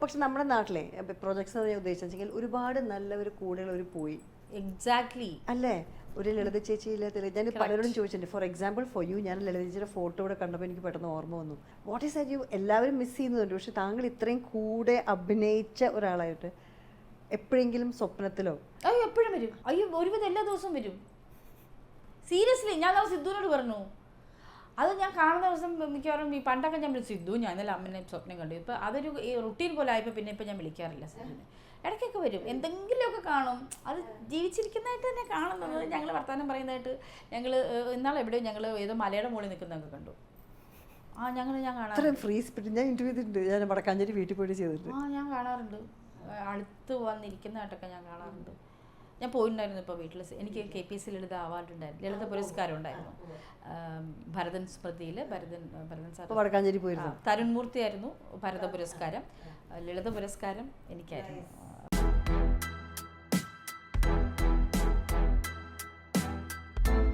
പക്ഷെ നമ്മുടെ നാട്ടിലെ പ്രൊജക്ട്സ് ഉദ്ദേശിച്ചെങ്കിൽ ഒരുപാട് നല്ലവർ കൂടെയുള്ളവർ പോയി. എക്സാക്ട്ലി അല്ലേ? ഒരു ലളിത ചേച്ചിയിലെ ഞാൻ പലരോടും ചോദിച്ചിട്ടുണ്ട്. ഫോർ എക്സാമ്പിൾ ഫോർ യു, ഞാൻ ലളിത ചേച്ചിയുടെ ഫോട്ടോ ഇവിടെ കണ്ടപ്പോൾ എനിക്ക് പെട്ടെന്ന് ഓർമ്മ വന്നു. വാട്ട് ഈസ് ദാറ്റ് യു എല്ലാവരും മിസ് ചെയ്യുന്നുണ്ട്, പക്ഷെ താങ്കൾ ഇത്രയും കൂടെ അഭിനയിച്ച ഒരാളായിട്ട് എപ്പോഴെങ്കിലും സ്വപ്നത്തിലോ? അയ്യോ എപ്പോഴും വരും. അയ്യോ ഒരുവിധം എല്ലാ ദിവസവും വരും. സീരിയസ്ലി ഞാൻ നാളെ സിദ്ധുവിനോട് പറഞ്ഞു. അത് ഞാൻ കാണുന്ന ദിവസം മിക്കവാറും ഈ പണ്ടൊക്കെ ഞാൻ വിളിച്ചു സിദ്ധു ഞാൻ ഇന്നലെ അമ്മനെ സ്വപ്നം കണ്ടു. ഇപ്പം അതൊരു ഈ റുട്ടീൻ പോലെ ആയപ്പോൾ പിന്നെ ഇപ്പം ഞാൻ വിളിക്കാറില്ല സിദ്ധുവിനെ. ഇടയ്ക്കൊക്കെ വരും, എന്തെങ്കിലുമൊക്കെ കാണും. അത് ജീവിച്ചിരിക്കുന്നതായിട്ട് തന്നെ കാണുന്നത്. ഞങ്ങൾ വർത്തമാനം പറയുന്നതായിട്ട് ഞങ്ങൾ ഇന്നാളെ എവിടെയോ ഞങ്ങൾ ഏതോ മലയുടെ മുകളിൽ നിൽക്കുന്നതൊക്കെ കണ്ടു. ഞാൻ കാണാറുണ്ട്. ഫ്രീ സ്പിരിറ്റ് ഞാൻ ഇന്റർവ്യൂ ചെയ്തിട്ടുണ്ട്. ഞാൻ വടക്കാഞ്ചേരി വീട്ടിൽ പോയിട്ട് ചെയ്തിട്ടുണ്ട്. ഞാൻ കാണാറുണ്ട്. അടുത്ത് വന്നിരിക്കുന്നതായിട്ടൊക്കെ ഞാൻ കാണാറുണ്ട്. ഞാൻ പോയിട്ടുണ്ടായിരുന്നു ഇപ്പോൾ വീട്ടിൽ. എനിക്ക് KPSC ലളിത അവാർഡ് ഉണ്ടായിരുന്നു, ലളിത പുരസ്കാരം ഉണ്ടായിരുന്നു. ഭരതൻ സ്മൃതിയിൽ ഭരതൻ സാർ വടക്കാഞ്ചേരി പോയിരുന്നു. തരുൺ മൂർത്തി ആയിരുന്നു ഭരത പുരസ്കാരം. ലളിത പുരസ്കാരം എനിക്കായിരുന്നു.